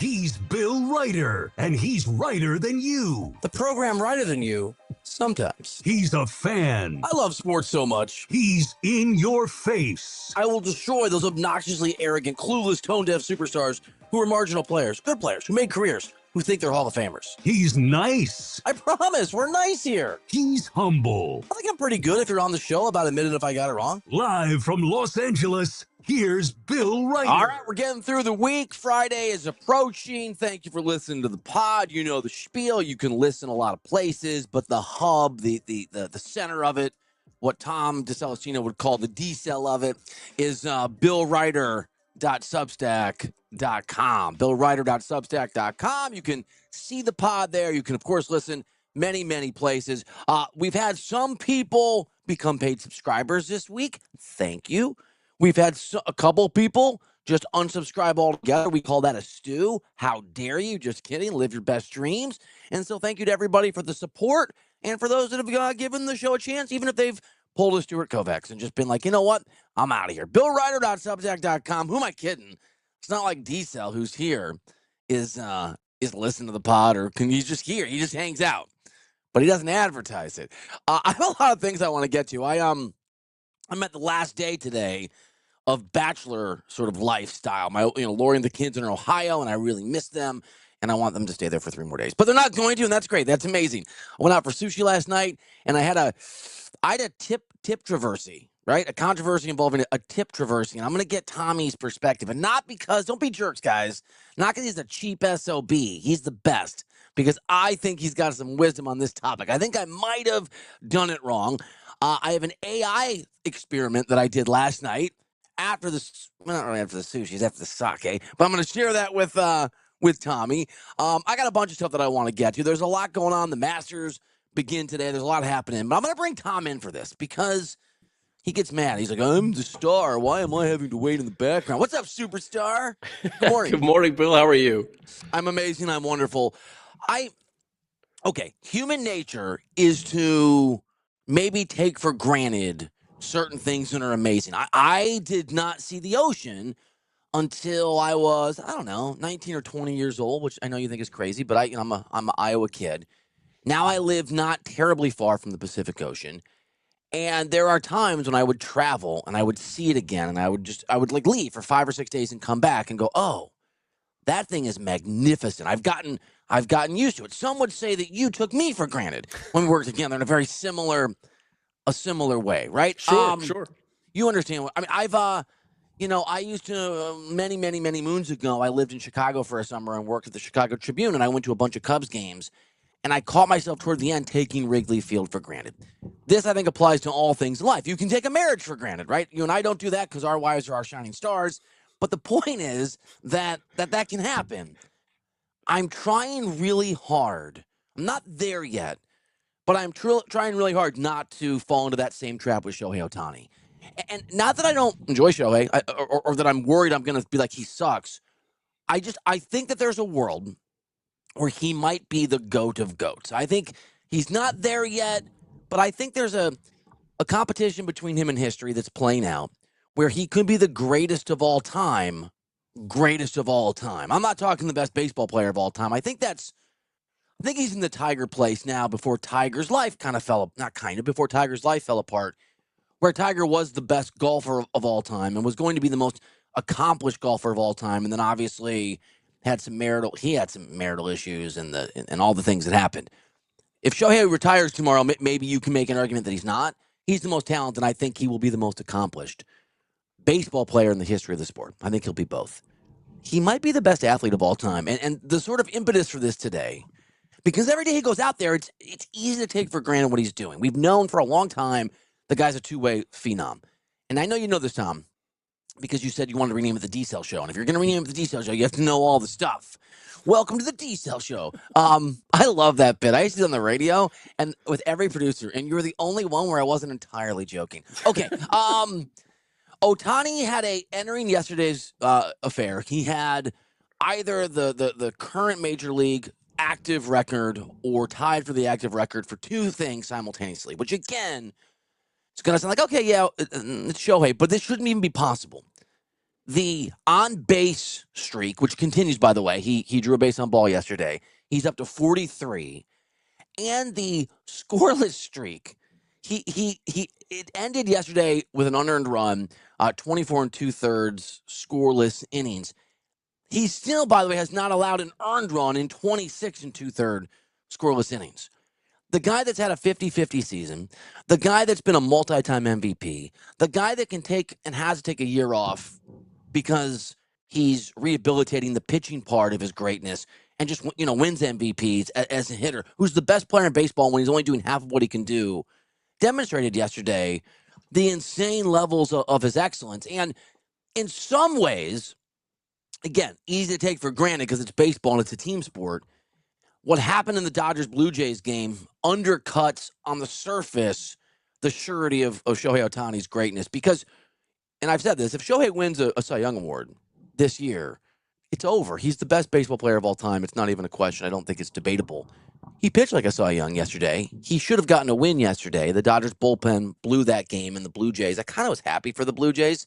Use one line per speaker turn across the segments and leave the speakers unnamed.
He's Bill Ryder, and he's Ryder than you.
The program Ryder than you, sometimes.
He's a fan.
I love sports so much.
He's in your face.
I will destroy those obnoxiously arrogant, clueless, tone-deaf superstars who are marginal players, good players, who made careers, who think they're Hall of Famers.
He's nice.
I promise, we're nice here.
He's humble.
I think I'm pretty good if you're on the show about admitting if I got it wrong.
Live from Los Angeles, here's Bill Ryder.
All right, we're getting through the week. Friday is approaching. Thank you for listening to the pod. You know the spiel. You can listen a lot of places, but the hub, the center of it, what Tom DeCelestino would call the D-cell of it, is billryder.substack.com. billryder.substack.com. You can see the pod there. You can, of course, listen many, many places. We've had some people become paid subscribers this week. Thank you. We've had a couple people just unsubscribe altogether. We call that a stew. How dare you? Just kidding. Live your best dreams. And so thank you to everybody for the support and for those that have given the show a chance, even if they've pulled a Stuart Kovacs and just been like, you know what? I'm out of here. BillRyder.substack.com. Who am I kidding? It's not like D-Cell, who's here, is listening to the pod, or he's just here. He just hangs out, but he doesn't advertise it. I have a lot of things I want to get to. I'm at the last day today of bachelor sort of lifestyle. Lori and the kids are in Ohio, and I really miss them, and I want them to stay there for 3 more days. But they're not going to, and that's great. That's amazing. I went out for sushi last night, and I had a tip traversy, right? A controversy involving a tip traversy, and I'm going to get Tommy's perspective, and not because, don't be jerks, guys, not because he's a cheap SOB. He's the best, because I think he's got some wisdom on this topic. I think I might have done it wrong. I have an AI experiment that I did last night after the, well, not really after the sushi, it's after the sake, but I'm going to share that with Tommy. I got a bunch of stuff that I want to get to. There's a lot going on. The Masters begin today. There's a lot happening, but I'm going to bring Tom in for this because he gets mad. He's like, I'm the star. Why am I having to wait in the background? What's up, superstar? Good morning.
Good morning, Bill. How are you?
I'm amazing. I'm wonderful. Okay, human nature is to maybe take for granted certain things that are amazing. I did not see the ocean until I was, 19 or 20 years old, which I know you think is crazy, but I'm an Iowa kid. Now I live not terribly far from the Pacific Ocean, and there are times when I would travel and I would see it again, and I would like leave for 5 or 6 days and come back and go, oh, that thing is magnificent. I've gotten used to it. Some would say that you took me for granted when we worked together in a similar way, right?
Sure.
You understand what I mean? I used to many moons ago. I lived in Chicago for a summer and worked at the Chicago Tribune, and I went to a bunch of Cubs games, and I caught myself toward the end taking Wrigley Field for granted. This, I think, applies to all things in life. You can take a marriage for granted, right? You and I don't do that because our wives are our shining stars. But the point is that can happen. I'm trying really hard. I'm not there yet, but I'm trying really hard not to fall into that same trap with Shohei Ohtani. And not that I don't enjoy Shohei or that I'm worried I'm going to be like he sucks. I think that there's a world where he might be the GOAT of GOATs. I think he's not there yet, but I think there's a competition between him and history that's playing out where he could be the greatest of all time. I'm not talking the best baseball player of all time. I think he's in the Tiger place now before Tiger's life before Tiger's life fell apart, where Tiger was the best golfer of all time and was going to be the most accomplished golfer of all time. And then obviously had some marital issues and all the things that happened. If Shohei retires tomorrow, maybe you can make an argument that he's not. He's the most talented. I think he will be the most accomplished baseball player in the history of the sport. I think he'll be both. He might be the best athlete of all time. And the sort of impetus for this today, because every day he goes out there, it's easy to take for granted what he's doing. We've known for a long time the guy's a two-way phenom. And I know you know this, Tom, because you said you wanted to rename it the D-Cell Show. And if you're going to rename it the D-Cell Show, you have to know all the stuff. Welcome to the D-Cell Show. I love that bit. I used to do it on the radio and with every producer, and you were the only one where I wasn't entirely joking. Okay. Ohtani had entering yesterday's affair. He had either the current major league active record or tied for the active record for two things simultaneously, which again, it's going to sound like, okay, yeah, it's Shohei, but this shouldn't even be possible. The on-base streak, which continues, by the way, he drew a base on ball yesterday. He's up to 43. And the scoreless streak, it ended yesterday with an unearned run, 24 and 2/3 scoreless innings. He still, by the way, has not allowed an earned run in 26 and 2/3 scoreless innings. The guy that's had a 50-50 season, the guy that's been a multi-time MVP, the guy that can take and has to take a year off because he's rehabilitating the pitching part of his greatness and just wins MVPs as a hitter, who's the best player in baseball when he's only doing half of what he can do, demonstrated yesterday the insane levels of his excellence. And in some ways, again, easy to take for granted because it's baseball and it's a team sport. What happened in the Dodgers-Blue Jays game undercuts on the surface the surety of Shohei Ohtani's greatness because, and I've said this, if Shohei wins a Cy Young Award this year, it's over. He's the best baseball player of all time. It's not even a question. I don't think it's debatable. He pitched like a Cy Young yesterday. He should have gotten a win yesterday. The Dodgers bullpen blew that game, and the Blue Jays, I kind of was happy for the Blue Jays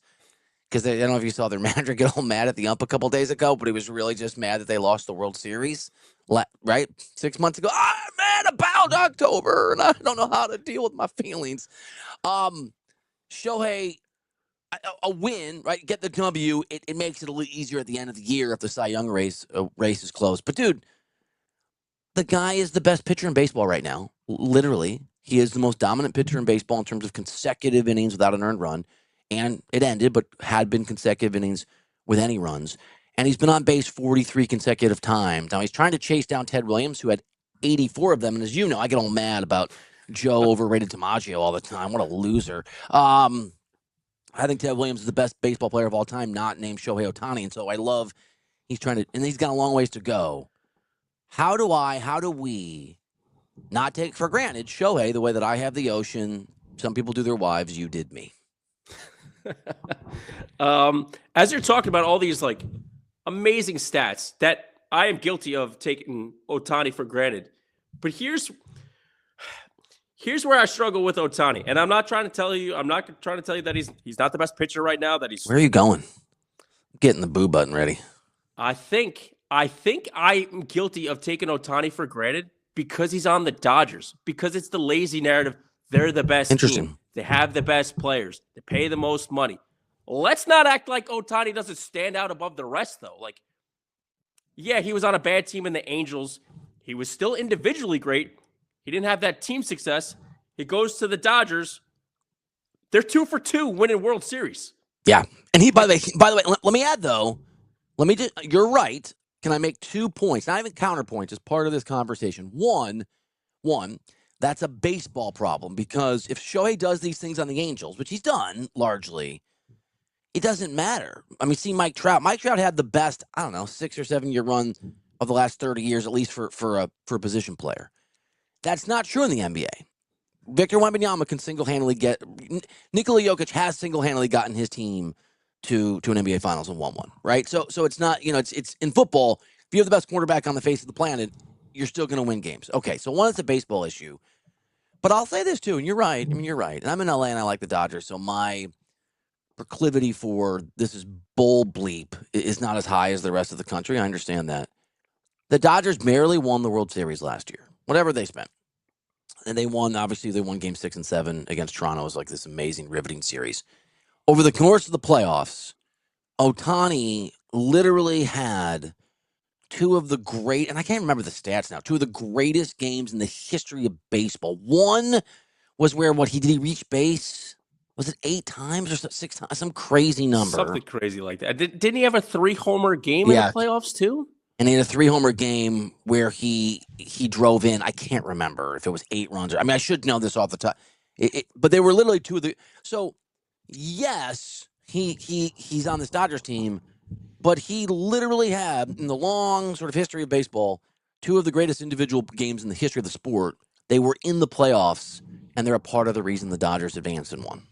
because I don't know if you saw their manager get all mad at the ump a couple days ago, but he was really just mad that they lost the World Series, right? 6 months ago. I'm mad about October, and I don't know how to deal with my feelings. Shohei, a win, right? Get the W. It makes it a little easier at the end of the year if the Cy Young race is close. But, dude, the guy is the best pitcher in baseball right now. Literally. He is the most dominant pitcher in baseball in terms of consecutive innings without an earned run. And it ended, but had been consecutive innings with any runs. And he's been on base 43 consecutive times. Now, he's trying to chase down Ted Williams, who had 84 of them. And as you know, I get all mad about Joe overrated DiMaggio all the time. What a loser. I think Ted Williams is the best baseball player of all time, not named Shohei Ohtani. And so I love he's trying to, and he's got a long ways to go. How do we not take for granted Shohei the way that I have the ocean? Some people do their wives. You did me.
As you're talking about all these like amazing stats that I am guilty of taking Ohtani for granted, but here's where I struggle with Ohtani, and I'm not trying to tell you that he's not the best pitcher right now.
Where are you going? Getting the boo button ready.
I think I'm guilty of taking Ohtani for granted because he's on the Dodgers, because it's the lazy narrative. They're the best team. They have the best players. They pay the most money. Let's not act like Ohtani doesn't stand out above the rest, though. Like, yeah, he was on a bad team in the Angels. He was still individually great. He didn't have that team success. He goes to the Dodgers. They're 2 for 2 winning World Series.
Yeah. And he, by the way, let me add, though, you're right. Can I make 2 points? Not even counterpoints as part of this conversation. One, that's a baseball problem because if Shohei does these things on the Angels, which he's done largely, it doesn't matter. I mean, see Mike Trout. Mike Trout had the best, 6 or 7 year run of the last 30 years, at least for a position player. That's not true in the NBA. Victor Wembanyama can single-handedly Nikola Jokic has single-handedly gotten his team to an NBA Finals and won one, right? So it's not, it's in football, if you have the best quarterback on the face of the planet, you're still going to win games. Okay, so one, it's a baseball issue. But I'll say this too, and you're right. You're right. And I'm in LA and I like the Dodgers, so my proclivity for this is bull bleep is not as high as the rest of the country. I understand that. The Dodgers barely won the World Series last year, whatever they spent. And they won game 6 and 7 against Toronto. It was like this amazing, riveting series. Over the course of the playoffs, Ohtani literally had two of the great, and I can't remember the stats now, two of the greatest games in the history of baseball. One was where, did he reach base? Was it 8 times or 6 times? Some crazy number.
Something crazy like that. Didn't he have a 3-homer game in the playoffs too?
And he had a 3-homer game where he drove in. I can't remember if it was 8 runs. I should know this off the top. But they were literally two of the. So yes, he's on this Dodgers team, but he literally had, in the long sort of history of baseball, two of the greatest individual games in the history of the sport. They were in the playoffs, and they're a part of the reason the Dodgers advanced and won.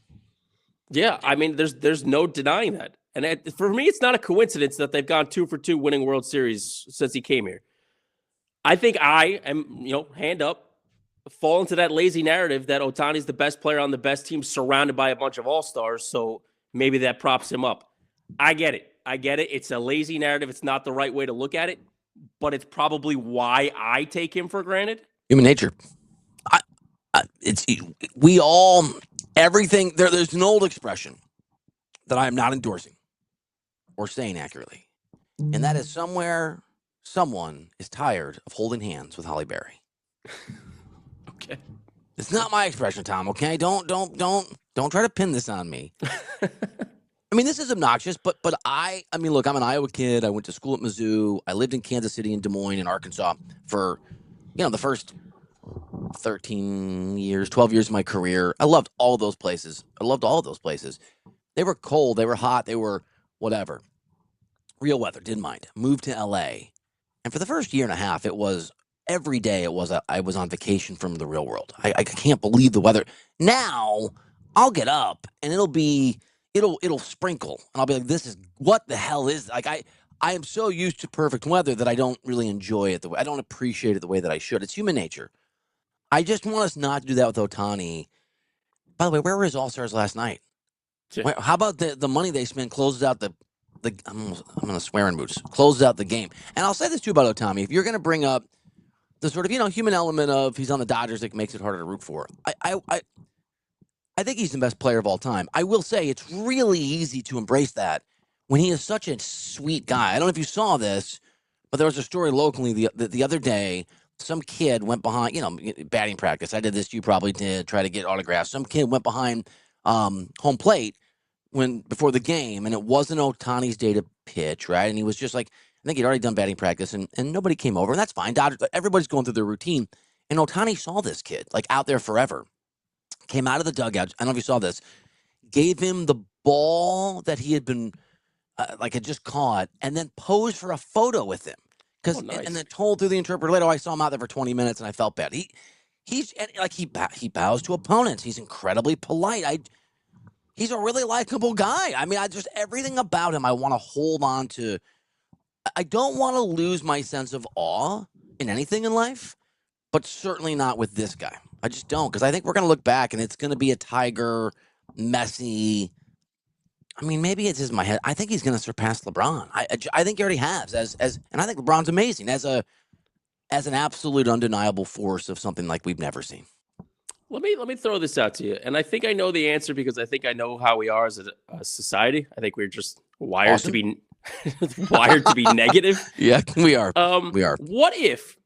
Yeah, there's no denying that. And for me, it's not a coincidence that they've gone 2 for 2 winning World Series since he came here. I think I am, hand up, fall into that lazy narrative that Ohtani's the best player on the best team surrounded by a bunch of all-stars, so maybe that props him up. I get it. It's a lazy narrative. It's not the right way to look at it, but it's probably why I take him for granted.
Human nature. We all, everything, there's an old expression that I am not endorsing or saying accurately. And that is someone is tired of holding hands with Holly Berry.
Okay.
It's not my expression, Tom, okay? Don't try to pin this on me. I mean, this is obnoxious, but I mean, look, I'm an Iowa kid. I went to school at Mizzou. I lived in Kansas City and Des Moines in Arkansas for, the first 13 years, 12 years of my career. I loved all of those places. They were cold. They were hot. They were whatever. Real weather. Didn't mind. Moved to LA. And for the first year and a half, it was every day I was on vacation from the real world. I can't believe the weather. Now I'll get up and it'll sprinkle. And I'll be like, what the hell is, like, I am so used to perfect weather that I don't really enjoy it. I don't appreciate it the way that I should. It's human nature. I just want us not to do that with Ohtani. By the way, where were his All-Stars last night? How about the money they spent closes out the I'm going to swear in boots, closes out the game. And I'll say this too about Ohtani. If you're going to bring up the sort of, human element of he's on the Dodgers, it makes it harder to root for. I think he's the best player of all time. I will say it's really easy to embrace that when he is such a sweet guy. I don't know if you saw this, but there was a story locally the other day. Some kid went behind, batting practice. I did this. You probably did. Try to get autographs. Some kid went behind home plate before the game, and it wasn't Ohtani's day to pitch, right? And he was just like, I think he'd already done batting practice, and nobody came over, and that's fine. Dodgers, everybody's going through their routine, and Ohtani saw this kid, like, out there forever. Came out of the dugout. I don't know if you saw this. Gave him the ball that he had been, had just caught, and then posed for a photo with him.
Nice.
And then told through the interpreter later, I saw him out there for 20 minutes, and I felt bad. He bows to opponents. He's incredibly polite. He's a really likable guy. I mean, everything about him I want to hold on to. I don't want to lose my sense of awe in anything in life, but certainly not with this guy. I just don't, because I think we're going to look back and it's going to be a Tiger, messy. I mean, maybe it's just in my head. I think he's going to surpass LeBron. I think he already has, and I think LeBron's amazing as an absolute undeniable force of something like we've never seen.
Let me throw this out to you, and I think I know the answer because I think I know how we are as a society. I think we're just wired to be negative.
Yeah, we are.
We are. What if?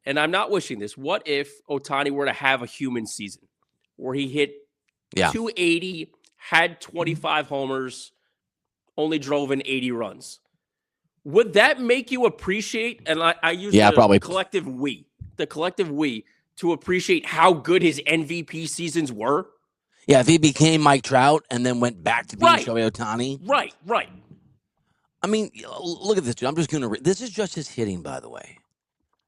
And I'm not wishing this. What if Ohtani were to have a human season where he hit 280, had 25 homers, only drove in 80 runs? Would that make you appreciate? And I use the collective we to appreciate how good his MVP seasons were.
Yeah, if he became Mike Trout and then went back to being Shohei Ohtani.
Right.
I mean, look at this, dude. I'm just going to. This is just his hitting, by the way.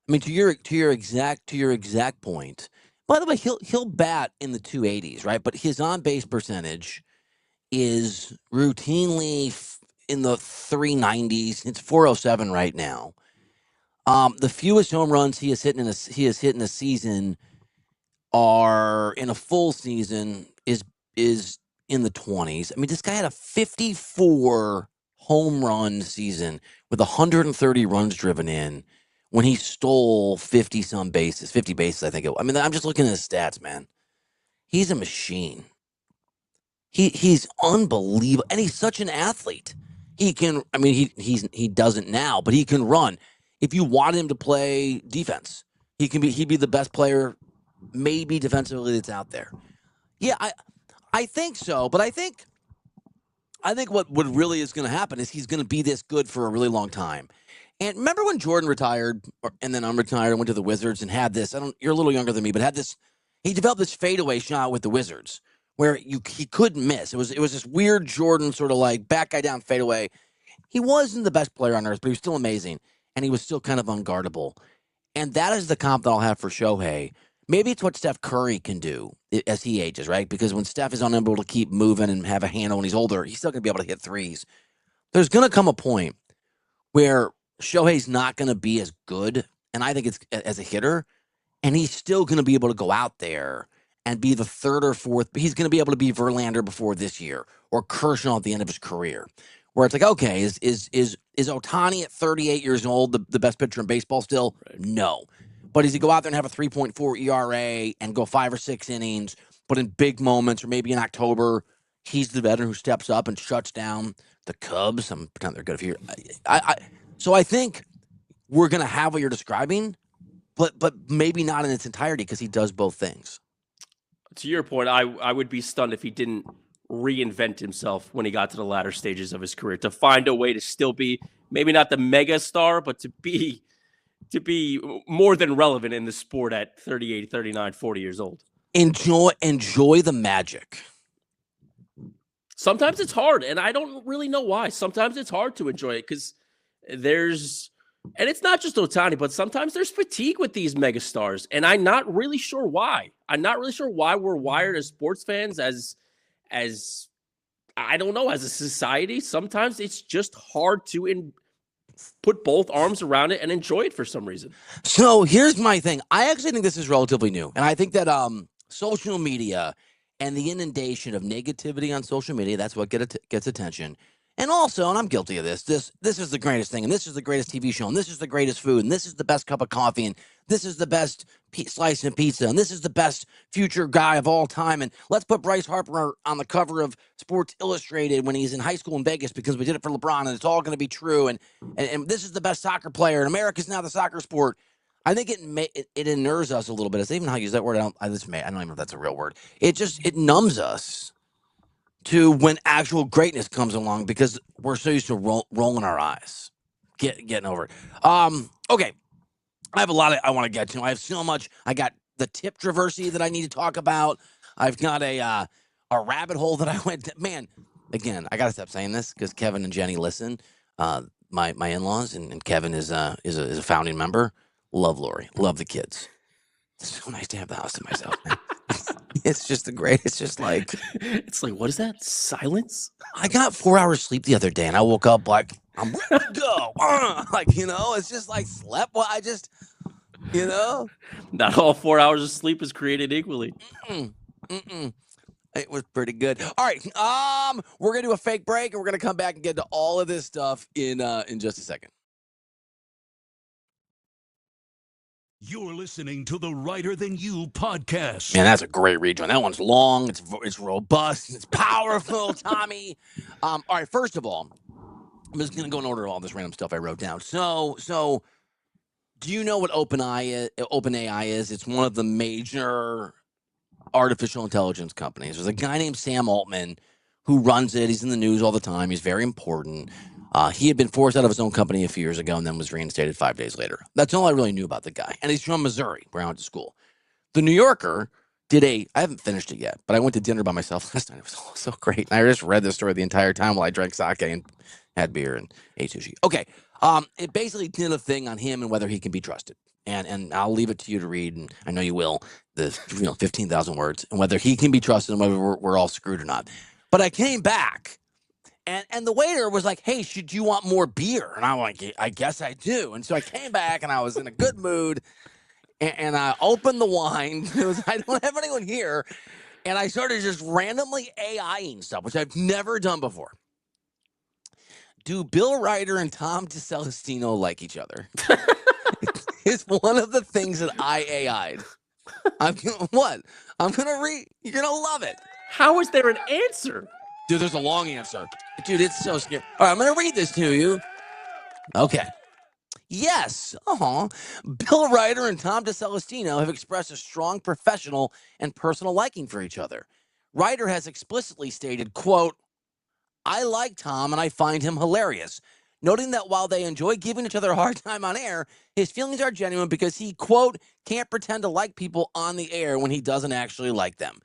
I mean, to your exact point. By the way, he'll bat in the 280s, right? But his on base percentage is routinely in the 390s. It's 407 right now. The fewest home runs he has hit in a season are in a full season is in the 20s. I mean, this guy had a 54 home run season with 130 runs driven in when he stole 50 bases, I think. I'm just looking at his stats, man. He's a machine. He's unbelievable, and he's such an athlete. He can. I mean, he doesn't now, but he can run. If you want him to play defense, he'd be the best player, maybe defensively, that's out there. Yeah, I think so, but I think what really is going to happen is he's going to be this good for a really long time. And remember when Jordan retired, and then unretired and went to the Wizards and had this? You're a little younger than me, but had this. He developed this fadeaway shot with the Wizards where he couldn't miss. It was this weird Jordan sort of like back guy down fadeaway. He wasn't the best player on earth, but he was still amazing, and he was still kind of unguardable. And that is the comp that I'll have for Shohei. Maybe it's what Steph Curry can do as he ages, right? Because when Steph is unable to keep moving and have a handle when he's older, he's still going to be able to hit threes. There's going to come a point where Shohei's not going to be as good, and I think it's as a hitter, and he's still going to be able to go out there and be the third or fourth. He's going to be able to be Verlander before this year or Kershaw at the end of his career. Where it's like, okay, is Ohtani at 38 years old the best pitcher in baseball still?
Right.
No. But does he go out there and have a 3.4 ERA and go 5 or 6 innings, but in big moments or maybe in October, he's the veteran who steps up and shuts down the Cubs? I'm pretending they're good if you're. So I think we're going to have what you're describing, but maybe not in its entirety because he does both things.
To your point, I would be stunned if he didn't reinvent himself when he got to the latter stages of his career, to find a way to still be maybe not the mega star, but to be more than relevant in the sport at 38, 39, 40 years old.
Enjoy the magic.
Sometimes it's hard, and I don't really know why. Sometimes it's hard to enjoy it because and it's not just Ohtani, but sometimes there's fatigue with these megastars, and I'm not really sure why. I'm not really sure why we're wired as sports fans, as I don't know, as a society. Sometimes it's just hard to put both arms around it and enjoy it for some reason.
So here's my thing. I actually think this is relatively new, and I think that social media and the inundation of negativity on social media, that's what gets attention. And also, and I'm guilty of this is the greatest thing, and this is the greatest TV show, and this is the greatest food, and this is the best cup of coffee, and this is the best slice of pizza, and this is the best future guy of all time, and let's put Bryce Harper on the cover of Sports Illustrated when he's in high school in Vegas because we did it for LeBron, and it's all going to be true, and this is the best soccer player, and America's now the soccer sport. I think it inures us a little bit. It's even how I use that word. I don't even know if that's a real word. It numbs us to when actual greatness comes along because we're so used to rolling our eyes, getting over it. Okay, I have a lot I want to get to. I have so much. I got the tip traversy that I need to talk about. I've got a rabbit hole that I went to. Man, again, I gotta stop saying this because Kevin and Jenny listen. My in-laws and Kevin is a founding member. Love Lori. Love the kids. It's so nice to have the house to myself, man. It's just the great. It's just like
what is that? Silence?
I got 4 hours sleep the other day, and I woke up like I'm ready to go. It's just like slept. Well,
Not all 4 hours of sleep is created equally.
It was pretty good. All right, we're gonna do a fake break, and we're gonna come back and get to all of this stuff in just a second.
You're listening to the Writer Than You podcast.
Man, that's a great rejoin. That one's long. It's robust. It's powerful, Tommy. All right, first of all, I'm just going to go in order of all this random stuff I wrote down. So do you know what OpenAI is? It's one of the major artificial intelligence companies. There's a guy named Sam Altman who runs it. He's in the news all the time. He's very important. He had been forced out of his own company a few years ago and then was reinstated 5 days later. That's all I really knew about the guy. And he's from Missouri, where I went to school. The New Yorker I haven't finished it yet, but I went to dinner by myself last night. It was so great. I just read this story the entire time while I drank sake and had beer and ate sushi. Okay. It basically did a thing on him and whether he can be trusted. And I'll leave it to you to read, and I know you will, the 15,000 words, and whether he can be trusted and whether we're all screwed or not. But I came back. And the waiter was like, hey, should you want more beer? And I'm like, I guess I do. And so I came back, and I was in a good mood, and I opened the wine. I don't have anyone here. And I started just randomly AIing stuff, which I've never done before. Do Bill Ryder and Tom DeCelestino like each other? It's one of the things that I AI'd. I'm going to read. You're going to love it.
How is there an answer?
Dude, there's a long answer. Dude, it's so scary. All right, I'm going to read this to you. Okay. Yes. Bill Ryder and Tom DeCelestino have expressed a strong professional and personal liking for each other. Ryder has explicitly stated, quote, I like Tom and I find him hilarious, noting that while they enjoy giving each other a hard time on air, his feelings are genuine because he, quote, can't pretend to like people on the air when he doesn't actually like them.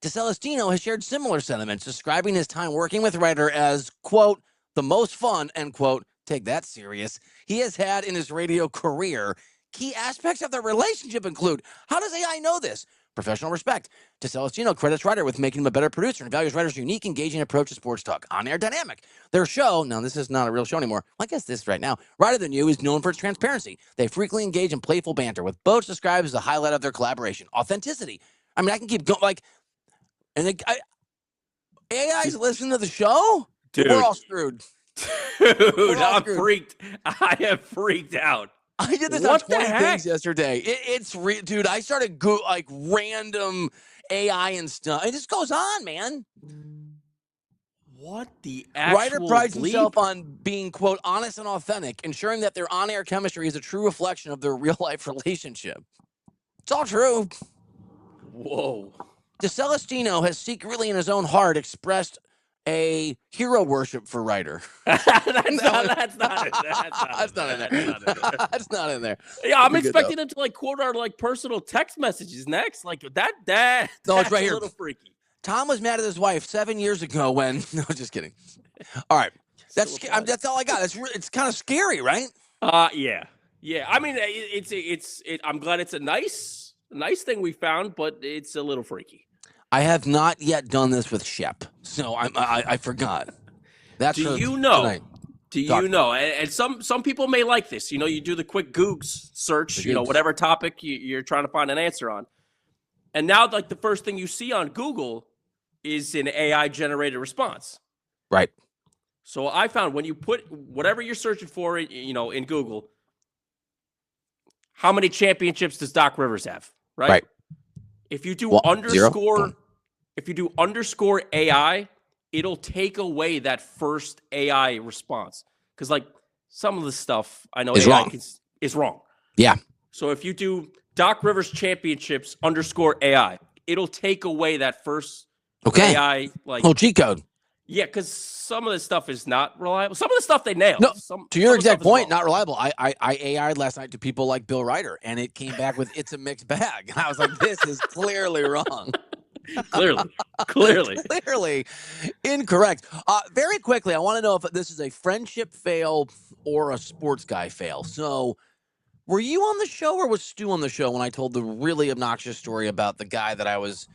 DeCelestino has shared similar sentiments, describing his time working with Ryder as, quote, the most fun, end quote, take that serious, he has had in his radio career. Key aspects of their relationship include, how does AI know this? Professional respect. DeCelestino credits Ryder with making him a better producer and values Ryder's unique, engaging approach to sports talk. On-air dynamic. Their show, now this is not a real show anymore. Well, I guess this right now. Ryder Than You is known for its transparency. They frequently engage in playful banter, with both described as the highlight of their collaboration. Authenticity. I mean, I can keep going. Like, and AI's listening to the show?
Dude.
We're all screwed.
Dude, I'm freaked. I am freaked out.
I did this on 20 things yesterday. Dude, I started random AI and stuff. It just goes on, man.
What the actual
Ryder prides himself on being, quote, honest and authentic, ensuring that their on-air chemistry is a true reflection of their real-life relationship. It's all true.
Whoa.
DeCelestino has secretly in his own heart expressed a hero worship for Ryder.
That's not in there. Yeah, I'm expecting him to like quote our like personal text messages next. Like that.
No, it's right here.
A little freaky.
Tom was mad at his wife 7 years ago when. No, just kidding. All right, that's all I got. It's kind of scary, right?
Yeah. I mean, I'm glad it's a nice thing we found, but it's a little freaky.
I have not yet done this with Shep, so I forgot. That's
Do you know? And some people may like this. You know, you do the quick Googs search. You know, whatever topic you're trying to find an answer on, and now like the first thing you see on Google is an AI generated response.
Right.
So I found when you put whatever you're searching for, you know, in Google, how many championships does Doc Rivers have? Right. If you do underscore AI, it'll take away that first AI response. Because like some of the stuff I know is wrong.
Yeah.
So if you do Doc Rivers championships underscore AI, it'll take away that first AI
cheat code.
Yeah, because some of the stuff is not reliable. Some of the stuff they nailed.
No, to your exact point, not reliable. I AI'd last night to people like Bill Ryder, and it came back with it's a mixed bag. And I was like, this is clearly wrong. Clearly incorrect. Very quickly, I want to know if this is a friendship fail or a sports guy fail. So were you on the show or was Stu on the show when I told the really obnoxious story about the guy that I was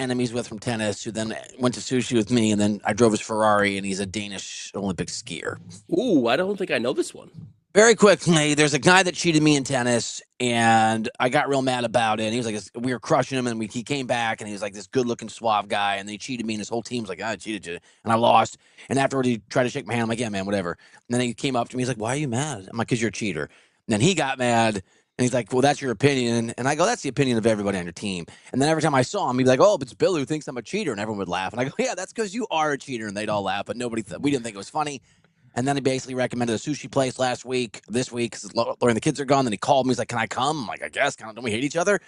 enemies with from tennis, who then went to sushi with me, and then I drove his Ferrari, and he's a Danish Olympic skier?
Ooh, I don't think I know this one.
Very quickly, there's a guy that cheated me in tennis, and I got real mad about it. And he was like, we were crushing him, and he came back, and he was like this good-looking, suave guy, and they cheated me, and his whole team was like, I cheated you, and I lost. And afterwards, he tried to shake my hand. I'm like, yeah, man, whatever. And then he came up to me. He's like, why are you mad? I'm like, because you're a cheater. And then he got mad. And he's like, well, that's your opinion. And I go, that's the opinion of everybody on your team. And then every time I saw him, he'd be like, oh, but it's Bill who thinks I'm a cheater. And everyone would laugh. And I go, yeah, that's because you are a cheater. And they'd all laugh. But we didn't think it was funny. And then he basically recommended a sushi place this week, because Lori and the kids are gone. Then he called me. He's like, can I come? I'm like, I guess. Don't we hate each other?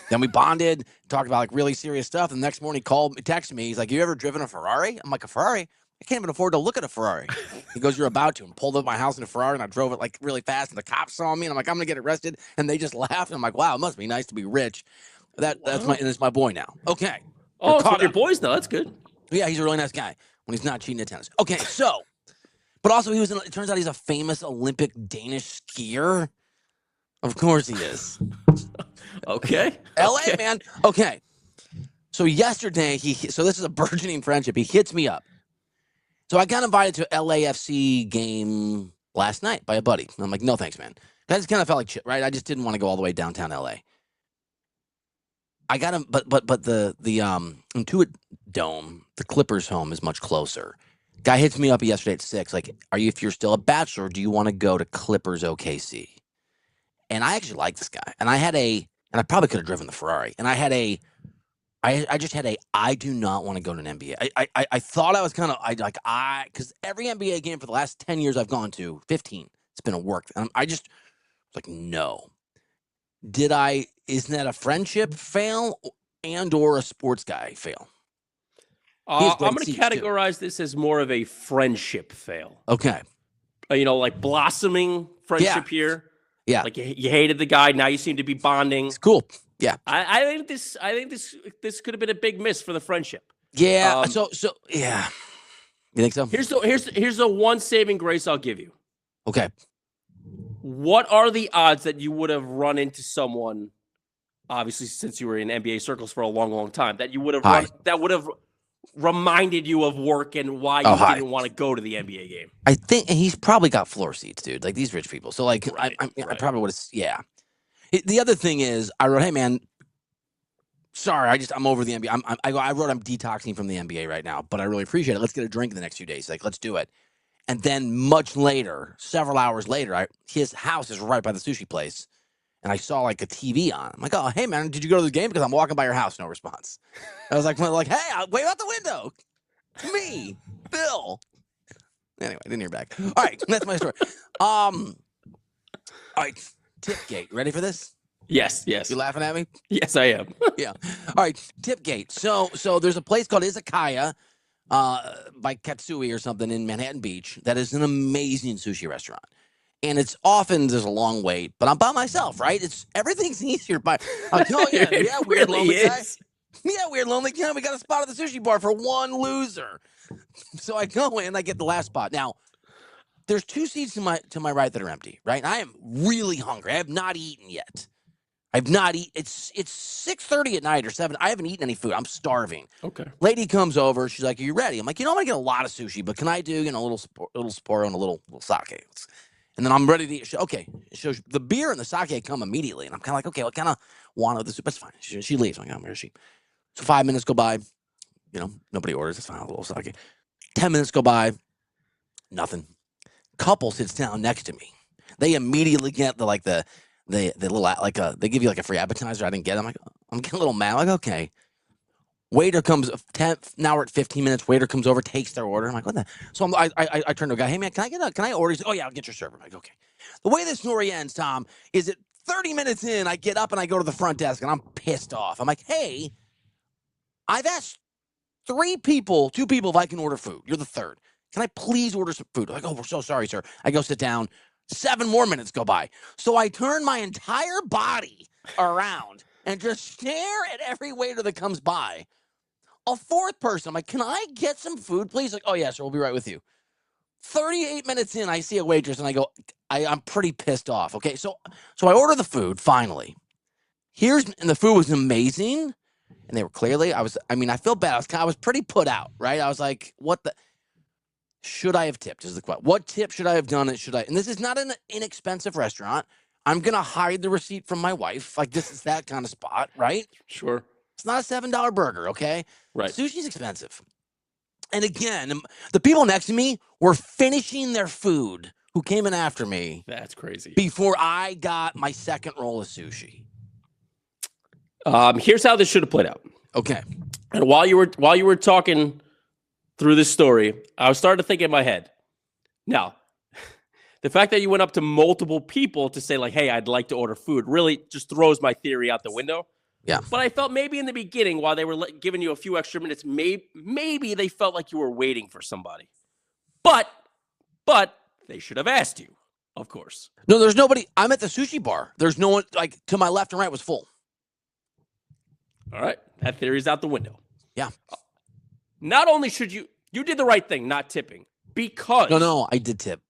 Then we bonded, talked about like really serious stuff. And the next morning he texted me. He's like, you ever driven a Ferrari? I'm like, a Ferrari? I can't even afford to look at a Ferrari. He goes, you're about to. And pulled up my house in a Ferrari, and I drove it like really fast, and the cops saw me, and I'm like, I'm going to get arrested. And they just laughed. And I'm like, wow, it must be nice to be rich. That's my boy now. Okay.
Oh, it's your boys now. That's good.
Yeah, he's a really nice guy when he's not cheating at tennis. Okay, so, but also it turns out he's a famous Olympic Danish skier. Of course he is.
Okay.
LA, man. Okay. So yesterday, so this is a burgeoning friendship. He hits me up. So I got invited to LAFC game last night by a buddy. And I'm like, no, thanks, man. I just kind of felt like shit, right? I just didn't want to go all the way downtown LA. I got him, but the Intuit Dome, the Clippers home, is much closer. Guy hits me up yesterday at 6. Like, if you're still a bachelor, do you want to go to Clippers OKC? And I actually like this guy. And I probably could have driven the Ferrari. And I just had I do not want to go to an NBA. I thought I was because every NBA game for the last 10 years I've gone to, 15, it's been a work. And I just was like, no. Isn't that a friendship fail or a sports guy fail?
I'm going to categorize this as more of a friendship fail.
Okay.
Like blossoming friendship here.
Yeah.
Like you hated the guy. Now you seem to be bonding.
It's cool. Yeah.
I think this could have been a big miss for the friendship.
Yeah. So yeah. You think so?
Here's the one saving grace I'll give you.
Okay.
What are the odds that you would have run into someone, obviously since you were in NBA circles for a long, long time, that you would have that would have reminded you of work and why you didn't want to go to the NBA game?
I think he's probably got floor seats, dude. Like these rich people. So like I probably would have. Yeah. The other thing is, I wrote, hey man, sorry, I'm over the NBA. I wrote I'm detoxing from the NBA right now, but I really appreciate it. Let's get a drink in the next few days. Like, let's do it. And then much later, several hours later, his house is right by the sushi place. And I saw like a TV on. I'm like, oh, hey, man, did you go to the game? Because I'm walking by your house. No response. I was like, hey, I'll wave out the window. Me, Bill. Anyway, I didn't hear back. All right, that's my story. All right, Tipgate. Ready for this?
Yes.
You laughing at me?
Yes, I am.
Yeah. All right, Tipgate. So there's a place called Izakaya by Katsui or something in Manhattan Beach that is an amazing sushi restaurant. And it's often there's a long wait, but I'm by myself, right? Everything's easier by I'm telling you, yeah, weird
really
lonely guy.
is.
Yeah, weird lonely guy. We got a spot at the sushi bar for one loser. So I go in, I get the last spot. Now, there's 2 seats to my right that are empty, right? I am really hungry. I have not eaten yet. I've not eaten. It's 6:30 at night or 7. I haven't eaten any food. I'm starving.
Okay.
Lady comes over. She's like, "Are you ready?" I'm like, "I'm gonna get a lot of sushi, but can I do, a little Sapporo and a little sake?" And then I'm ready to eat. Okay. So the beer and the sake come immediately. And I'm kind of like, okay, what kind of want this? That's fine. She leaves. I'm like, where is she? So 5 minutes go by. Nobody orders. It's fine. A little sake. 10 minutes go by. Nothing. Couple sits down next to me. They immediately get the little, they give you like a free appetizer. I didn't get it. I'm getting a little mad. I'm like, okay. Waiter comes, now we're at 15 minutes. Waiter comes over, takes their order. I'm like, what the? So I turn to a guy, hey, man, can I order? He's like, oh, yeah, I'll get your server. I'm like, okay. The way this story ends, Tom, is that 30 minutes in, I get up and I go to the front desk, and I'm pissed off. I'm like, hey, I've asked 2 people if I can order food. You're the third. Can I please order some food? Like, oh, we're so sorry, sir. I go sit down. 7 more minutes go by. So I turn my entire body around and just stare at every waiter that comes by. A 4th person, I'm like, can I get some food, please? Like, oh, yeah, sir, we'll be right with you. 38 minutes in, I see a waitress, and I go, I'm pretty pissed off, okay? So I order the food, finally. And the food was amazing, and they were clearly, I feel bad. I was pretty put out, right? I was like, what the? Should I have tipped is the question. What tip should I have done? And this is not an inexpensive restaurant. I'm going to hide the receipt from my wife. Like, this is that kind of spot, right?
Sure.
It's not a $7 burger, okay?
Right.
Sushi's expensive. And again, the people next to me were finishing their food who came in after me.
That's crazy.
Before I got my second roll of sushi.
Here's how this should have played out.
Okay.
And while you were talking through this story, I was starting to think in my head. Now, the fact that you went up to multiple people to say, like, hey, I'd like to order food really just throws my theory out the window.
Yeah.
But I felt maybe in the beginning, while they were giving you a few extra minutes, maybe they felt like you were waiting for somebody. But they should have asked you, of course.
No, there's nobody. I'm at the sushi bar. There's no one, like, to my left and right was full.
All right. That theory's out the window.
Yeah.
Not only should you did the right thing, not tipping, because.
No, I did tip.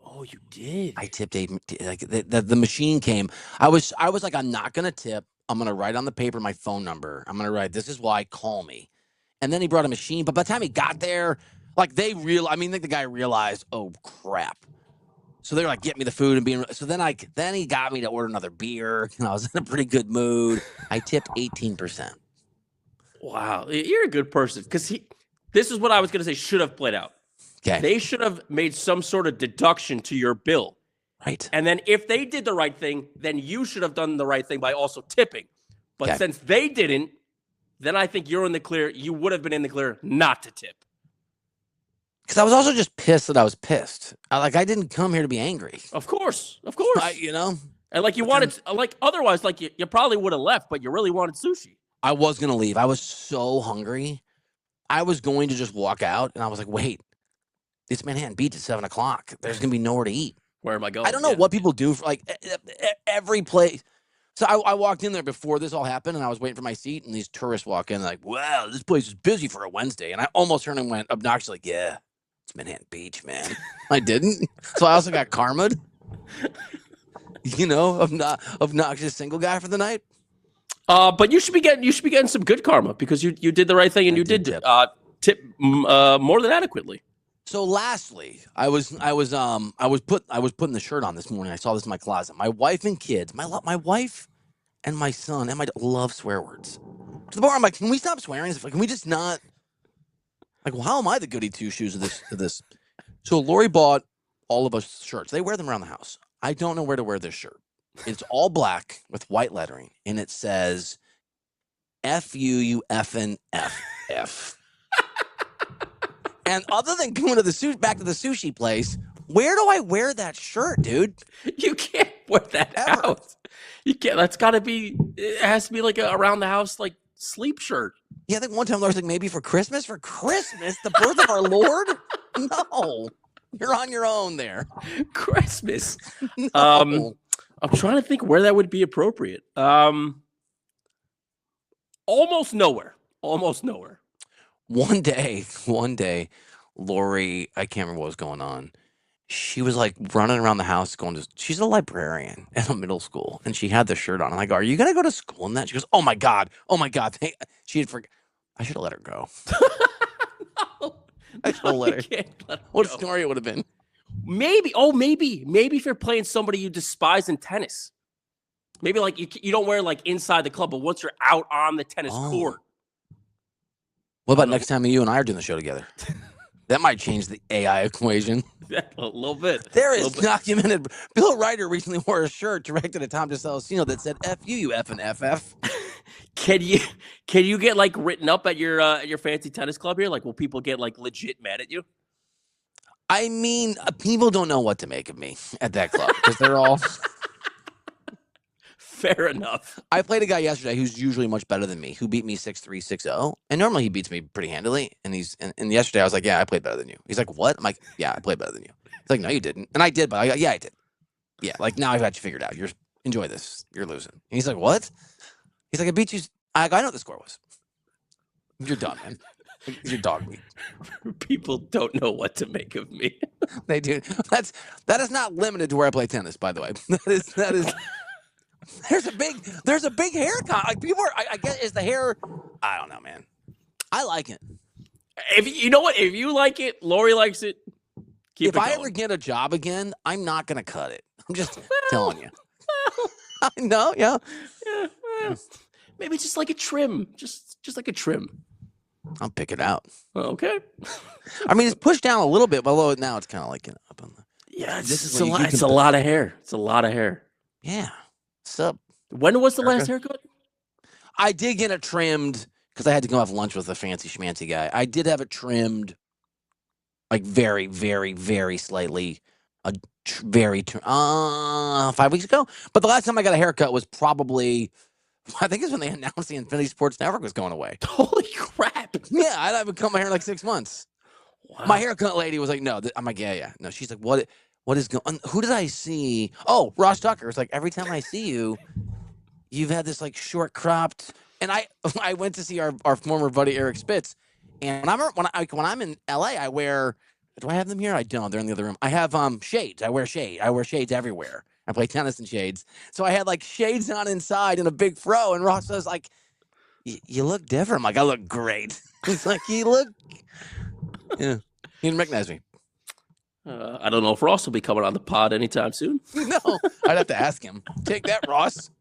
Oh, you did.
I tipped like the machine came. I was like, I'm not gonna tip. I'm gonna write on the paper my phone number. I'm gonna write, this is why, call me. And then he brought a machine. But by the time he got there, like the guy realized, oh crap. So they were like, get me the food and being. So then he got me to order another beer, and I was in a pretty good mood. I tipped 18%.
Wow, you're a good person, because this is what I was gonna say should have played out.
Okay.
They should have made some sort of deduction to your bill.
Right.
And then if they did the right thing, then you should have done the right thing by also tipping. But since they didn't, then I think you're in the clear. You would have been in the clear not to tip.
Because I was also just pissed that I was pissed. I didn't come here to be angry.
Of course. And like you wanted, like otherwise, like you probably would have left, but you really wanted sushi.
I was going to leave. I was so hungry. I was going to just walk out, and I was like, wait, it's Manhattan Beach at 7 o'clock. There's going to be nowhere to eat.
Where am I going?
I don't know what people do for, like, every place. So I walked in there before this all happened, and I was waiting for my seat, and these tourists walk in, like, wow, this place is busy for a Wednesday. And I almost turned and went obnoxiously, like, yeah, it's Manhattan Beach, man. I didn't. So I also got karma'd. Obnoxious single guy for the night.
But you should be getting some good karma, because you did the right thing, and you did tip more than adequately.
So lastly, I was putting the shirt on this morning. I saw this in my closet. My wife and kids. My wife and my son and my dad love swear words. To the point where I'm like, can we stop swearing? Can we just not? Like, well, how am I the goody two shoes of this? So Lori bought all of us shirts. They wear them around the house. I don't know where to wear this shirt. It's all black with white lettering, and it says "F you effing F." And other than going to back to the sushi place, where do I wear that shirt, dude?
You can't wear that
Ever.
out. You can't. That's got to be. It has to be like a around the house like sleep shirt.
Yeah, I think one time Laura's like, maybe for Christmas? For Christmas? The birth of our Lord? No. You're on your own there.
Christmas.
No.
I'm trying to think where that would be appropriate. Almost nowhere. Almost nowhere.
One day, Lori, I can't remember what was going on. She was like running around the house she's a librarian at a middle school, and she had the shirt on. I'm like, are you going to go to school in that? She goes, oh my God. She had forgotten. I should have let her go.
No,
I should have let her. What story it would have been.
Maybe if you're playing somebody you despise in tennis. Maybe like you don't wear like inside the club, but once you're out on the tennis court.
What about next time you and I are doing the show together? That might change the AI equation.
A little bit.
There is documented. Bill Ryder recently wore a shirt directed at Tom DeCelestino that said "F you effing FF."
Can you get like written up at your fancy tennis club here? Like, will people get like legit mad at you?
I mean, people don't know what to make of me at that club because they're all.
Fair enough.
I played a guy yesterday who's usually much better than me, who beat me 6-3, 6-0. And normally he beats me pretty handily. And yesterday I was like, yeah, I played better than you. He's like, what? I'm like, yeah, I played better than you. He's like, no, you didn't. And I did, but I did. Yeah, like now I've got you figured out. Enjoy this. You're losing. And he's like, what? He's like, I beat you. I know what the score was. You're done, man. You're dog meat.
People don't know what to make of me.
They do. That is not limited to where I play tennis, by the way. That is. There's a big hair. Like people are. I guess is the hair. I don't know, man. I like it.
If you know what, if you like it, Lori likes it.
If I ever get a job again, I'm not gonna cut it. I'm just telling you. I know, yeah.
Well, maybe just like a trim, just like a trim.
I'll pick it out.
Okay.
I mean, it's pushed down a little bit, but now it's kind of like up on the.
Yeah, it's a lot. It's a lot of hair. It's a lot of hair.
Yeah. Sup?
When was the last haircut?
I did get it trimmed because I had to go have lunch with a fancy schmancy guy. I did have it trimmed, like very, very, very slightly, 5 weeks ago. But the last time I got a haircut was probably, I think it's when they announced the Infinity Sports Network was going away.
Holy crap!
Yeah, I haven't cut my hair in like 6 months. Wow. My haircut lady was like, no. I'm like, yeah. No, she's like, what? What is going on? Who did I see? Oh, Ross Tucker. It's like every time I see you, you've had this like short cropped. And I went to see our former buddy Eric Spitz. And when I'm in LA, I wear. Do I have them here? I don't. They're in the other room. I have shades. I wear shades. I wear shades everywhere. I play tennis in shades. So I had like shades on inside and a big fro. And Ross was like, "You look different." I'm like, "I look great." He's like, "You look." Yeah, he didn't recognize me.
I don't know if Ross will be coming on the pod anytime soon.
No, I'd have to ask him. Take that, Ross.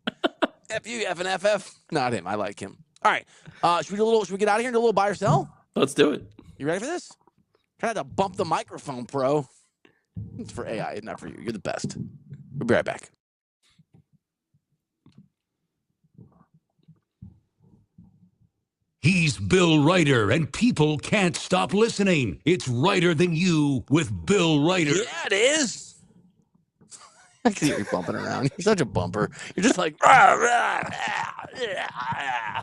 F you, F and FF. Not him. I like him. All right. Should we get out of here and do a little buy or sell?
Let's do it.
You ready for this? Try to bump the microphone, pro. It's for AI, not for you. You're the best. We'll be right back.
He's Bill Ryder, and people can't stop listening. It's Ryder Than You with Bill Ryder.
Yeah, it is. I can hear you bumping around. You're such a bumper. You're just like, rah, rah, rah.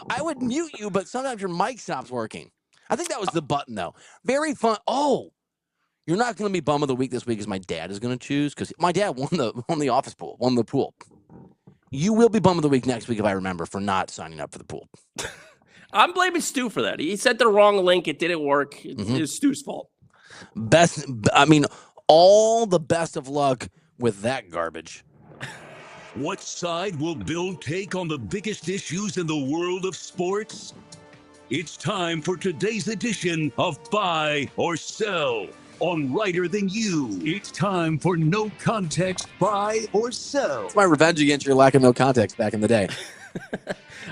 I would mute you, but sometimes your mic stops working. I think that was the button, though. Very fun. Oh, you're not going to be bum of the week this week, as my dad is going to choose, because my dad won the office pool, won the pool. You will be bum of the week next week, if I remember, for not signing up for the pool.
I'm blaming Stu for that. He sent the wrong link. It didn't work. It's Stu's fault.
All the best of luck with that garbage.
What side will Bill take on the biggest issues in the world of sports? It's time for today's edition of Buy or Sell. On Righter Than You, it's time for No Context Buy or Sell.
It's my revenge against your lack of no context back in the day.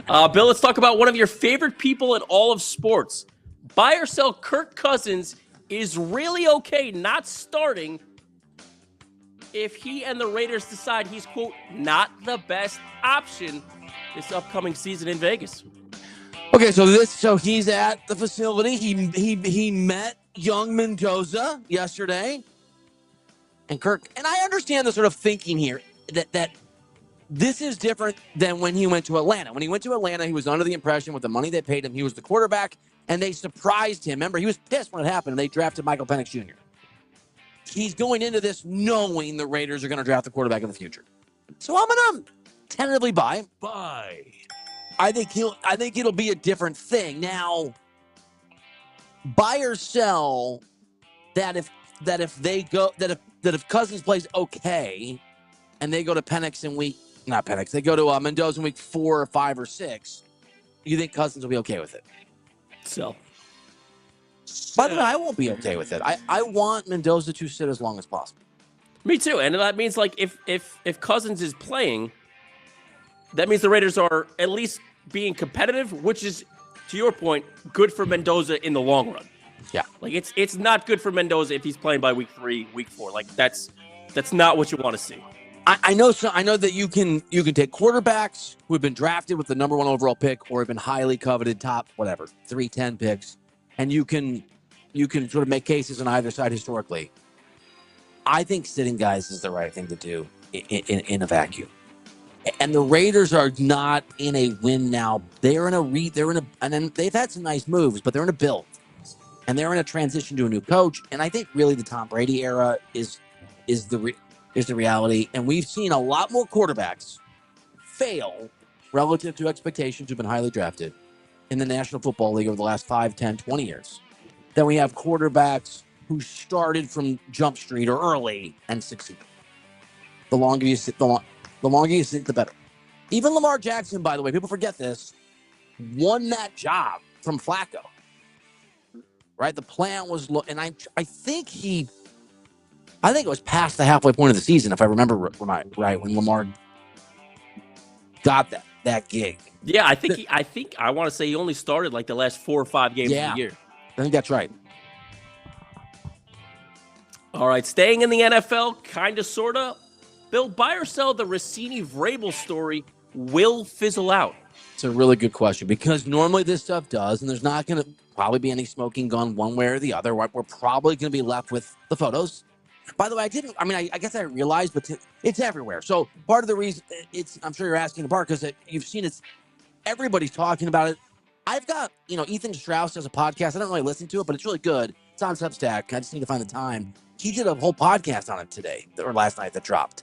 Bill, let's talk about one of your favorite people in all of sports. Buy or sell Kirk Cousins is really okay not starting if he and the Raiders decide he's, quote, not the best option this upcoming season in Vegas.
Okay, so he's at the facility. He met young Mendoza yesterday, and Kirk. And I understand the sort of thinking here that this is different than when he went to Atlanta. When he went to Atlanta, he was under the impression with the money they paid him, he was the quarterback, and they surprised him. Remember, he was pissed when it happened, and they drafted Michael Penix Jr. He's going into this knowing the Raiders are going to draft the quarterback in the future. So I'm going to tentatively buy. I think it'll be a different thing. Now, buy or sell that if Cousins plays okay and they go to they go to Mendoza in week 4 or 5 or 6, you think Cousins will be okay with it?
So,
by the way, I won't be okay with it. I want Mendoza to sit as long as possible.
Me too. And that means, like, if Cousins is playing, that means the Raiders are at least being competitive, which is, to your point, good for Mendoza in the long run.
Yeah.
Like, it's not good for Mendoza if he's playing by week 3, week 4. Like, that's not what you want to see.
I know that you can take quarterbacks who have been drafted with the number 1 overall pick or have been highly coveted top 310 picks, and you can sort of make cases on either side historically. I think sitting guys is the right thing to do in a vacuum. And the Raiders are not in a win now. And then they've had some nice moves, but they're in a build, and they're in a transition to a new coach. And I think really the Tom Brady era is the reality. And we've seen a lot more quarterbacks fail relative to expectations who've been highly drafted in the National Football League over the last 5, 10, 20 years than we have quarterbacks who started from Jump Street or early and succeeded. The longer you sit, the better. Even Lamar Jackson, by the way, people forget this, won that job from Flacco. Right? The plan was, and I think it was past the halfway point of the season, if I remember right, when Lamar got that gig.
Yeah, I want to say he only started like the last 4 or 5 games of the year.
I think that's right.
All right, staying in the NFL, kind of, sort of. Bill, buy or sell the Rossini-Vrabel story will fizzle out?
It's a really good question, because normally this stuff does, and there's not going to probably be any smoking gun one way or the other. We're probably going to be left with the photos. By the way, I guess I realized, but it's everywhere. So part of the reason I'm sure you're asking the part because you've seen it. Everybody's talking about it. I've got, Ethan Strauss has a podcast. I don't really listen to it, but it's really good. It's on Substack. I just need to find the time. He did a whole podcast on it today or last night that dropped.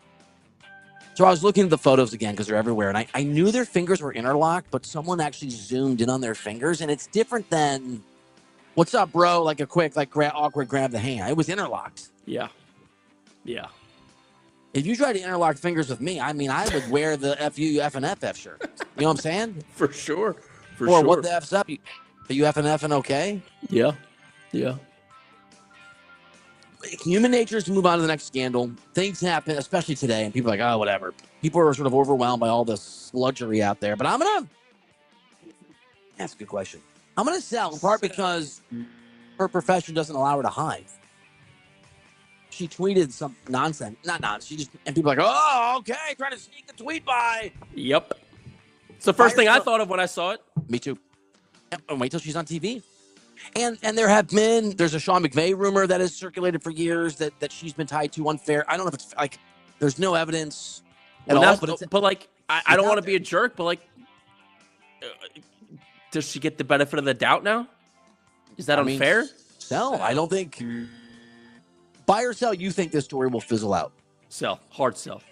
So I was looking at the photos again because they're everywhere, and I knew their fingers were interlocked, but someone actually zoomed in on their fingers, and it's different than, what's up, bro? Like a quick, awkward grab the hand. It was interlocked.
Yeah. Yeah.
If you tried to interlock fingers with me, I would wear the FUFNFF shirt. You know what I'm saying?
For sure.
Or what the F's up? Are you FNFing okay?
Yeah. Yeah.
Human nature is to move on to the next scandal. Things happen, especially today, and people are like, oh, whatever. People are sort of overwhelmed by all this sludgery out there. But that's a good question. I'm going to sell, in part because her profession doesn't allow her to hide. She tweeted some nonsense. Not nonsense. And people are like, oh, okay, trying to sneak the tweet by.
Yep. It's the first thing I thought of when I saw it.
Me too. And wait till she's on TV. And there's a Sean McVay rumor that has circulated for years that she's been tied to unfair. I don't know if it's like, there's no evidence at all.
But I don't want to be a jerk, but does she get the benefit of the doubt now? Is that unfair?
Sell. I don't think. Buy or sell, you think this story will fizzle out?
Sell. Hard sell.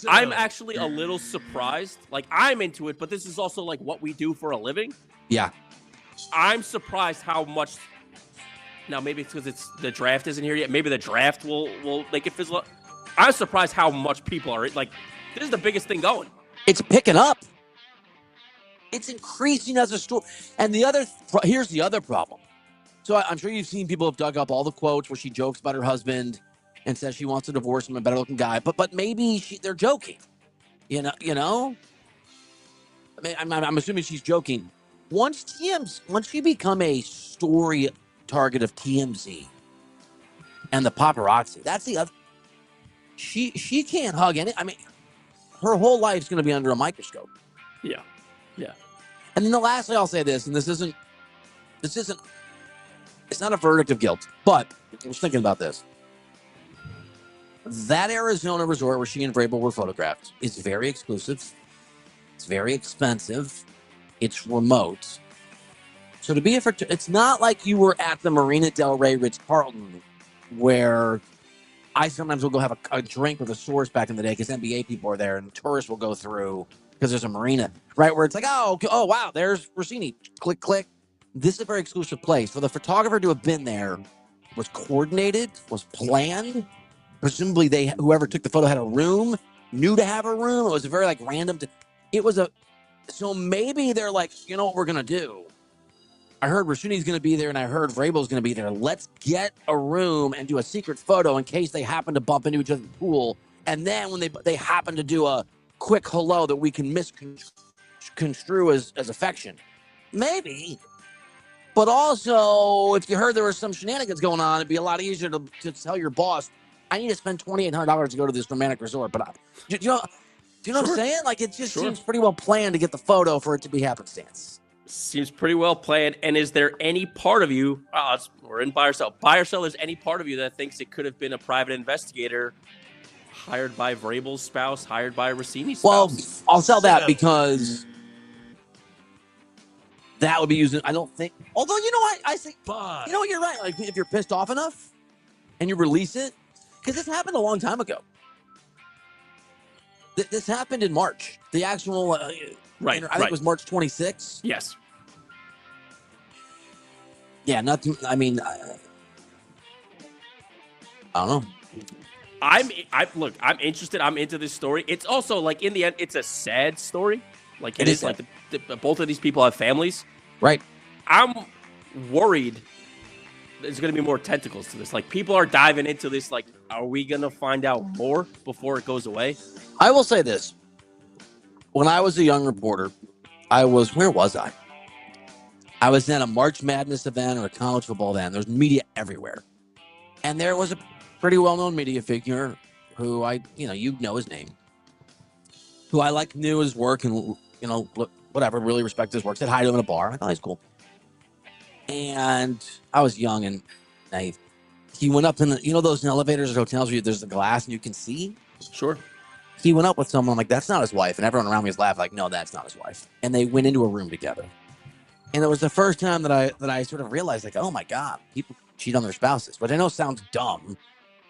I'm actually a little surprised. I'm into it, but this is also what we do for a living.
Yeah.
I'm surprised how much. Now, maybe it's because the draft isn't here yet. Maybe the draft will make it fizzle out. I'm surprised how much people are this is the biggest thing going.
It's picking up. It's increasing as a story. And here's the other problem. So I'm sure you've seen people have dug up all the quotes where she jokes about her husband and says she wants to divorce him, a better looking guy. But maybe they're joking. You know. I mean, I'm assuming she's joking. Once you become a story target of TMZ and the paparazzi, that's the other. She can't hug any. I mean, her whole life's going to be under a microscope.
Yeah.
And then the lastly, I'll say this, and this isn't. It's not a verdict of guilt, but I was thinking about this. That Arizona resort where she and Vrabel were photographed is very exclusive. It's very expensive. It's remote. So to be it's not like you were at the Marina Del Rey Ritz-Carlton, where I sometimes will go have a drink with a source back in the day because NBA people are there and tourists will go through because there's a marina, right? Where it's like, oh wow, there's Rossini. Click, click. This is a very exclusive place. For the photographer to have been there was coordinated, was planned. Presumably whoever took the photo had a room, knew to have a room. It was a very random. So maybe they're like, you know what we're going to do? I heard Rossini's going to be there and I heard Vrabel's going to be there. Let's get a room and do a secret photo in case they happen to bump into each other in the pool. And then when they happen to do a quick hello that we can misconstrue as affection. Maybe. But also, if you heard there was some shenanigans going on, it'd be a lot easier to tell your boss, I need to spend $2,800 to go to this romantic resort. But do you know what I'm saying? It just seems pretty well planned to get the photo for it to be happenstance.
Seems pretty well planned. And is there any part of you, we're in buy or sell. Buy or sell, is any part of you that thinks it could have been a private investigator hired by Vrabel's spouse, hired by Rossini's spouse?
Well, I'll sell that because that would be used. I don't think. Although, you know what? I think, you know what? You're right. If you're pissed off enough and you release it, because this happened a long time ago. This happened in March. The actual, I think it was March 26th.
Yes.
Yeah, nothing. I mean, I don't know.
I'm interested. I'm into this story. It's also in the end, it's a sad story. It is both of these people have families.
Right.
I'm worried there's going to be more tentacles to this. People are diving into this. Are we going to find out more before it goes away?
I will say this. When I was a young reporter, where was I? I was at a March Madness event or a college football event. There's media everywhere. And there was a pretty well-known media figure who you know his name, who I knew his work and, whatever, really respect his work. Said hi to him in a bar. I thought he's cool. And I was young and naive. He went up in those elevators or hotels where there's the glass and you can see?
Sure.
He went up with someone that's not his wife. And everyone around me was laughing no, that's not his wife. And they went into a room together. And it was the first time that I sort of realized, oh my God, people cheat on their spouses. Which I know sounds dumb,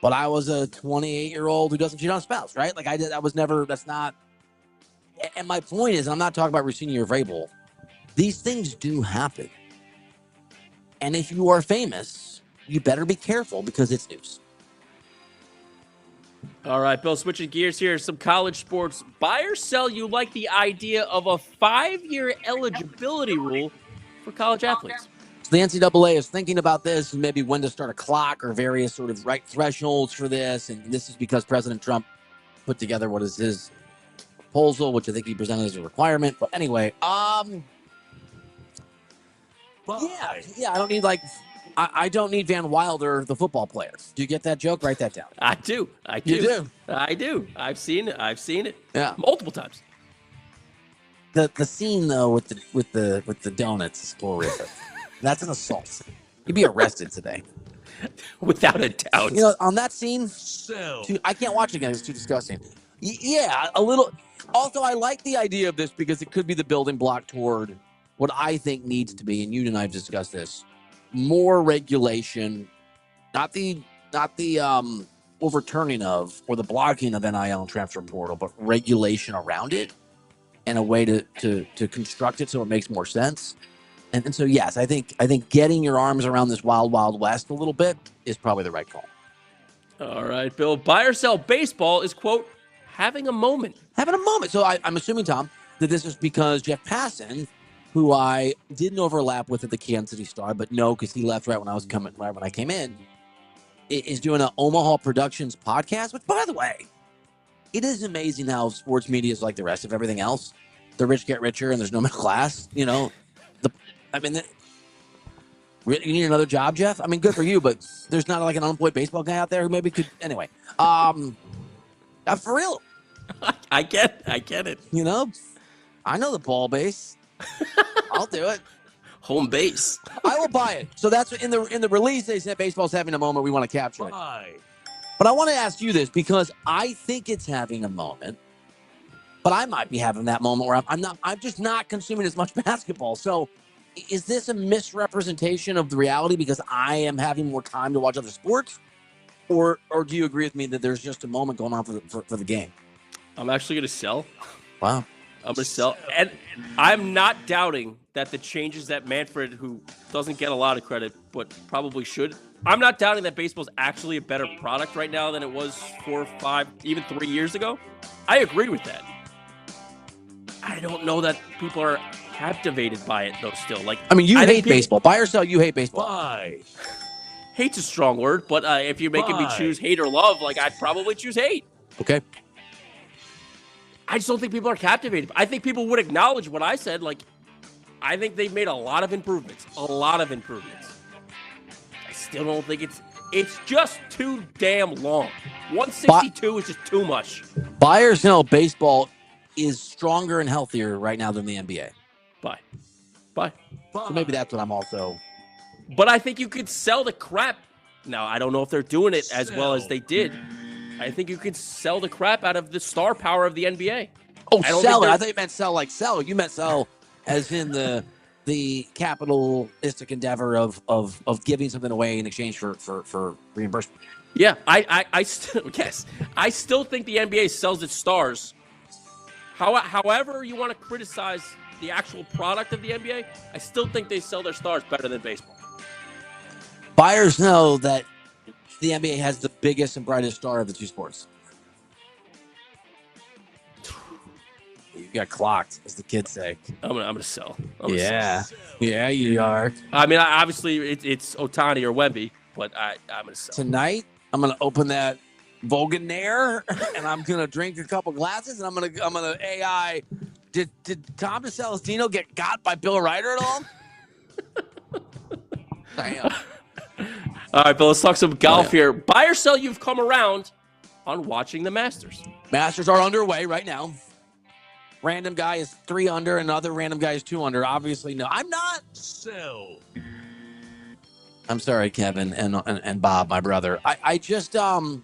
but I was a 28-year-old who doesn't cheat on a spouse, right? That's not. And my point is, I'm not talking about Rossini or Vrabel. These things do happen. And if you are famous, you better be careful because it's news.
All right, Bill, switching gears here. Some college sports. Buy or sell, you like the idea of a 5-year eligibility rule for college athletes?
So the NCAA is thinking about this and maybe when to start a clock or various sort of right thresholds for this. And this is because President Trump put together what is his proposal, which I think he presented as a requirement. But anyway, yeah, I don't need Van Wilder, the football player. Do you get that joke? Write that down.
I do.
You do?
I do. I've seen it.
Yeah,
multiple times.
The scene though with the donuts is horrific. That's an assault. You'd be arrested today,
without a doubt.
On that scene, I can't watch it again. It's too disgusting. Yeah, a little. Also, I like the idea of this because it could be the building block toward what I think needs to be, and you and I have discussed this, more regulation, not the overturning of or the blocking of NIL and transfer portal, but regulation around it and a way to construct it so it makes more sense. And so, yes, I think getting your arms around this wild, wild west a little bit is probably the right call.
All right, Bill. Buy or sell, baseball is, quote, having a moment.
Having a moment. So I'm assuming, Tom, that this is because Jeff Passan who I didn't overlap with at the Kansas City Star, but no, because he left right when I came in, is doing an Omaha Productions podcast. Which, by the way, it is amazing how sports media is like the rest of everything else. The rich get richer, and there's no middle class. You know, you need another job, Jeff? I mean, good for you, but there's not like an unemployed baseball guy out there who maybe could. Anyway, for real.
I get it.
You know, I know the ball base. I'll do it.
Home base.
I will buy it. So that's in the release. They said baseball's having a moment. We want to capture it.
Bye.
But I want to ask you this because I think it's having a moment. But I might be having that moment where I'm just not consuming as much basketball. So is this a misrepresentation of the reality because I am having more time to watch other sports? Or do you agree with me that there's just a moment going on for the game?
I'm actually going to sell.
Wow.
I'm going to sell. And I'm not doubting that the changes that Manfred, who doesn't get a lot of credit, but probably should, I'm not doubting that baseball's actually a better product right now than it was 4, 5, even 3 years ago. I agree with that. I don't know that people are captivated by it, though, still.
You hate baseball. Buy or sell, you hate baseball.
Bye.
Hate's a strong word, but if you're making me choose hate or love, I'd probably choose hate.
Okay.
I just don't think people are captivated. I think people would acknowledge what I said. I think they've made a lot of improvements. A lot of improvements. I still don't think it's just too damn long. 162 is just too much.
Buy or sell, baseball is stronger and healthier right now than the NBA.
Bye.
So maybe that's what I'm also.
But I think you could sell the crap. Now, I don't know if they're doing it as well as they did. I think you could sell the crap out of the star power of the NBA.
Oh, sell it. I thought you meant sell like sell. You meant sell as in the capitalistic endeavor of giving something away in exchange for reimbursement.
Yeah, I still think the NBA sells its stars. However you want to criticize the actual product of the NBA, I still think they sell their stars better than baseball.
Buyers know that the NBA has the biggest and brightest star of the two sports. You got clocked, as the kids say.
I'm gonna sell.
Yeah, you are.
I mean, obviously it's Ohtani or Wemby, but I'm gonna sell
tonight. I'm gonna open that Vogenair and I'm gonna drink a couple glasses and I'm gonna AI. Did Tom DeCelestino get got by Bill Ryder at all? Damn.
All right, Bill, let's talk some golf here. Buy or sell, you've come around on watching the Masters.
Masters are underway right now. Random guy is 3 under, and another random guy is 2 under. Obviously, no. I'm not.
Sell.
I'm sorry, Kevin and Bob, my brother. I just I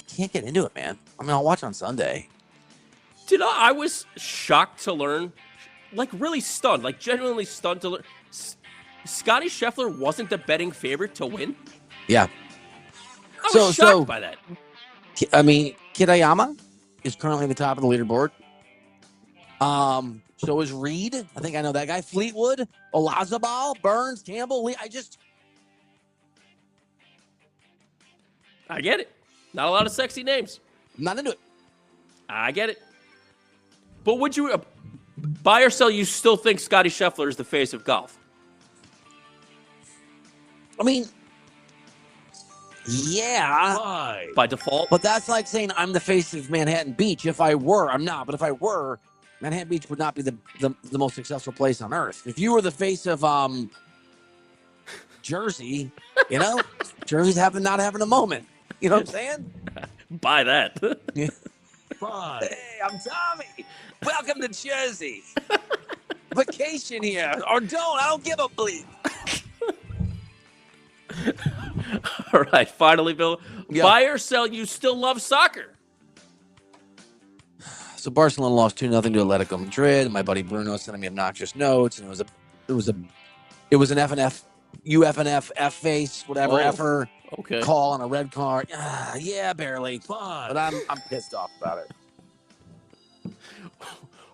can't get into it, man. I mean, I'll watch on Sunday.
I was shocked to learn, really stunned, genuinely stunned to learn. Scotty Scheffler wasn't the betting favorite to win?
Yeah.
I was shocked by that.
I mean, Kitayama is currently at the top of the leaderboard. So is Reed. I think I know that guy. Fleetwood, Olazabal, Burns, Campbell, Lee.
I get it. Not a lot of sexy names.
I'm not into it.
I get it. But would you buy or sell? You still think Scotty Scheffler is the face of golf?
I mean, yeah.
Bye.
By default.
But that's like saying I'm the face of Manhattan Beach. If I were, I'm not. But if I were, Manhattan Beach would not be the most successful place on earth. If you were the face of Jersey, Jersey's not having a moment. You know what I'm saying?
Buy that.
Yeah.
Bye.
Hey, I'm Tommy. Welcome to Jersey. Vacation here. Or don't. I don't give a bleep.
All right. Finally, Bill.
Yeah.
Buy or sell, you still love soccer.
So Barcelona lost 2-0 to Atletico Madrid. My buddy Bruno sent me obnoxious notes, and it was an FNF, UFNF, F face, whatever, F'er call on a red card. Yeah, barely.
Bye.
But I'm pissed off about it.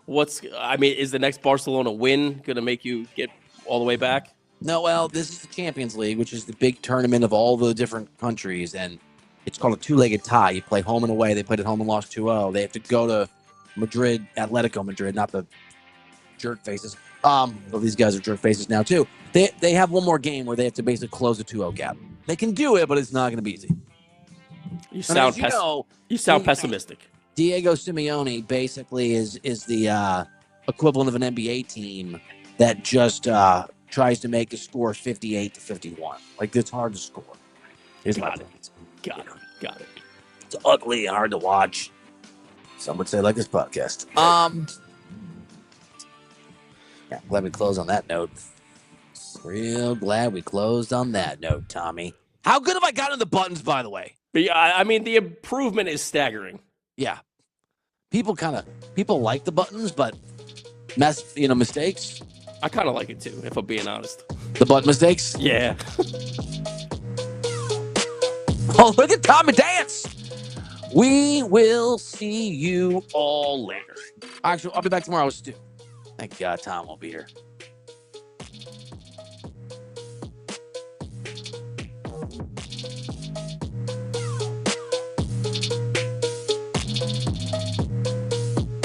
Is the next Barcelona win going to make you get all the way back?
No, well, this is the Champions League, which is the big tournament of all the different countries, and it's called a two-legged tie. You play home and away. They played at home and lost 2-0. They have to go to Madrid, Atletico Madrid, not the jerk faces. Well, these guys are jerk faces now too. They have one more game where they have to basically close a 2-0 gap. They can do it, but it's not going to be easy.
You sound pessimistic.
Diego Simeone basically is the equivalent of an NBA team that just tries to make a score 58-51. Like, it's hard to score.
Got it.
It's ugly, hard to watch. Some would say like this podcast. Yeah, glad we closed on that note. Real glad we closed on that note, Tommy. How good have I gotten the buttons, by the way?
But yeah, I mean, the improvement is staggering.
Yeah. People like the buttons, but mistakes.
I kind of like it too, if I'm being honest.
The button mistakes?
Yeah.
Oh, look at Tommy dance. We will see you all later. Actually, I'll be back tomorrow with Stu. Thank God Tom won't be here.